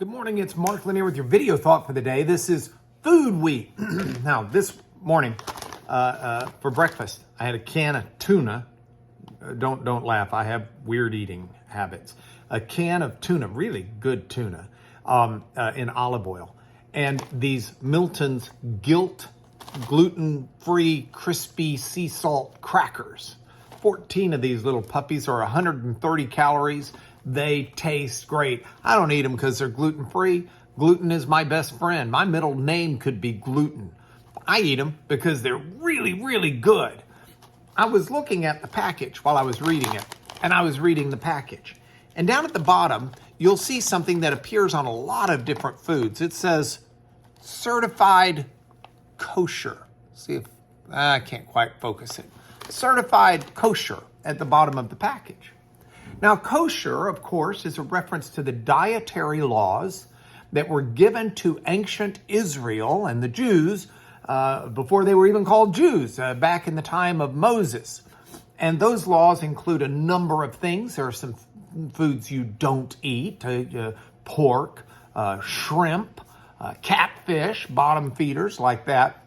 Good morning, it's Mark Lanier with your video thought for the day. This is Food Week. Now, this morning for breakfast, I had a can of tuna. Don't laugh, I have weird eating habits. A can of tuna, really good tuna, in olive oil. And these Milton's Guilt gluten-free crispy sea salt crackers. 14 of these little puppies are 130 calories. They taste great. I don't eat them because they're gluten-free. Gluten is my best friend. My middle name could be Gluten. I eat them because they're really, really good. I was looking at the package while I was reading it, and I was reading the package. And down at the bottom, you'll see something that appears on a lot of different foods. It says, certified kosher. See if, I can't quite focus it. Certified kosher at the bottom of the package. Now, kosher, of course, is a reference to the dietary laws that were given to ancient Israel and the Jews before they were even called Jews, back in the time of Moses. And those laws include a number of things. There are some foods you don't eat, pork, shrimp, catfish, bottom feeders like that,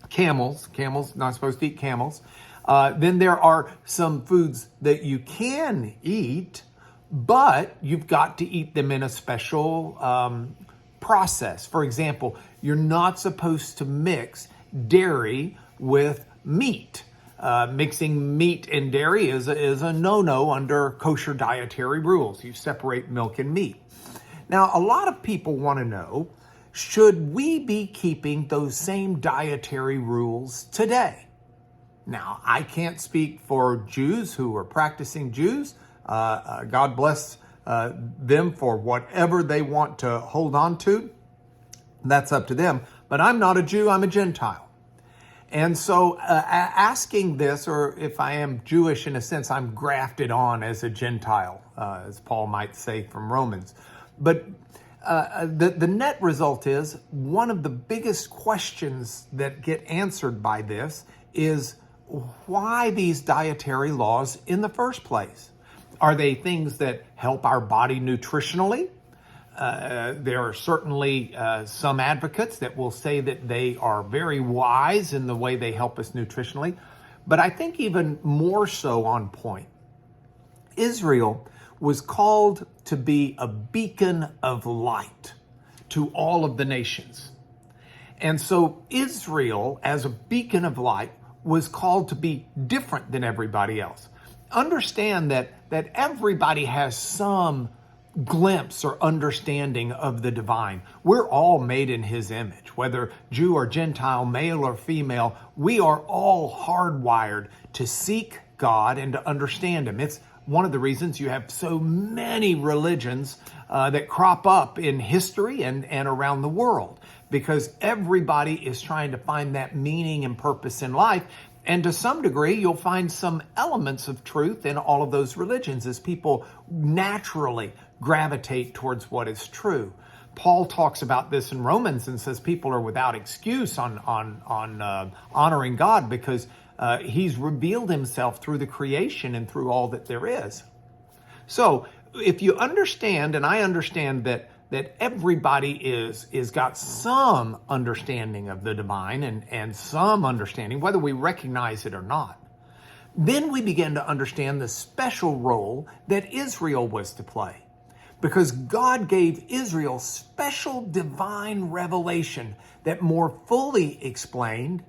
camels, not supposed to eat camels. Then there are some foods that you can eat, but you've got to eat them in a special process. For example, you're not supposed to mix dairy with meat. Mixing meat and dairy is a no-no under kosher dietary rules. You separate milk and meat. Now, a lot of people want to know, should we be keeping those same dietary rules today? Now, I can't speak for Jews who are practicing Jews. God bless them for whatever they want to hold on to. That's up to them. But I'm not a Jew, I'm a Gentile. And so asking this, or if I am Jewish in a sense, I'm grafted on as a Gentile, as Paul might say from Romans. But the net result is, one of the biggest questions that get answered by this is, why these dietary laws in the first place? Are they things that help our body nutritionally? There are certainly some advocates that will say that they are very wise in the way they help us nutritionally. But I think even more so on point, Israel was called to be a beacon of light to all of the nations. And so Israel, as a beacon of light, was called to be different than everybody else. Understand that everybody has some glimpse or understanding of the divine. We're all made in his image, whether Jew or Gentile, male or female. We are all hardwired to seek God and to understand him. It's one of the reasons you have so many religions that crop up in history and around the world, because everybody is trying to find that meaning and purpose in life. And to some degree, you'll find some elements of truth in all of those religions as people naturally gravitate towards what is true. Paul talks about this in Romans and says people are without excuse on honoring God because he's revealed himself through the creation and through all that there is. So if you understand, and I understand that everybody is got some understanding of the divine and some understanding, whether we recognize it or not, then we begin to understand the special role that Israel was to play. Because God gave Israel special divine revelation that more fully explained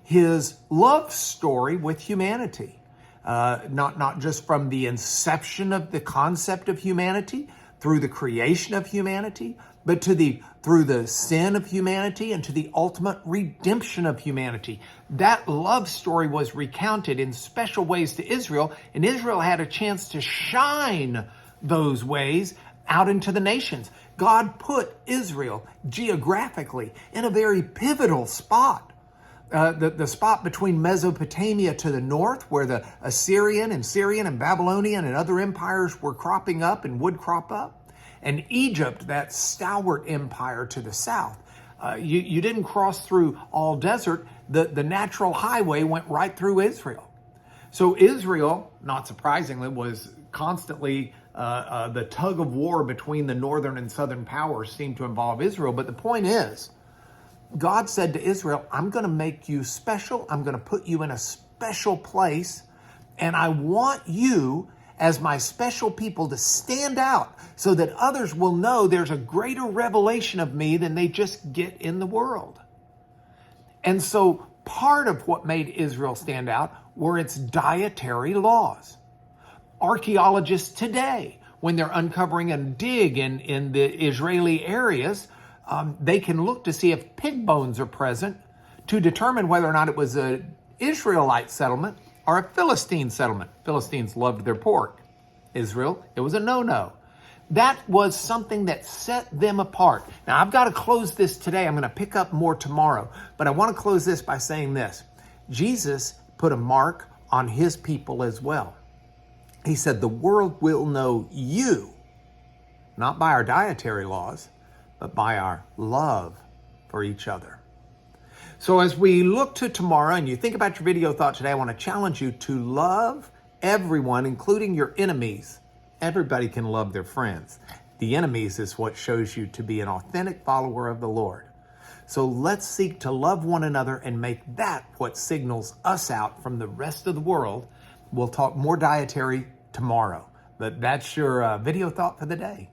his love story with humanity. Not just from the inception of the concept of humanity, through the creation of humanity, but through the sin of humanity and to the ultimate redemption of humanity. That love story was recounted in special ways to Israel, and Israel had a chance to shine those ways out into the nations. God put Israel geographically in a very pivotal spot. The spot between Mesopotamia to the north, where the Assyrian and Syrian and Babylonian and other empires were cropping up and would crop up, and Egypt, that stalwart empire to the south. You didn't cross through all desert. The natural highway went right through Israel. So Israel, not surprisingly, was constantly the tug of war between the northern and southern powers seemed to involve Israel. But the point is, God said to Israel, I'm going to make you special. I'm going to put you in a special place. And I want you, as my special people, to stand out so that others will know there's a greater revelation of me than they just get in the world. And so part of what made Israel stand out were its dietary laws. Archaeologists today, when they're uncovering a dig in the Israeli areas, they can look to see if pig bones are present to determine whether or not it was an Israelite settlement or a Philistine settlement. Philistines loved their pork. Israel, it was a no-no. That was something that set them apart. Now, I've got to close this today. I'm going to pick up more tomorrow. But I want to close this by saying this. Jesus put a mark on his people as well. He said, the world will know you, not by our dietary laws, but by our love for each other. So as we look to tomorrow and you think about your video thought today, I want to challenge you to love everyone, including your enemies. Everybody can love their friends. The enemies is what shows you to be an authentic follower of the Lord. So let's seek to love one another and make that what signals us out from the rest of the world. We'll talk more dietary tomorrow, but that's your video thought for the day.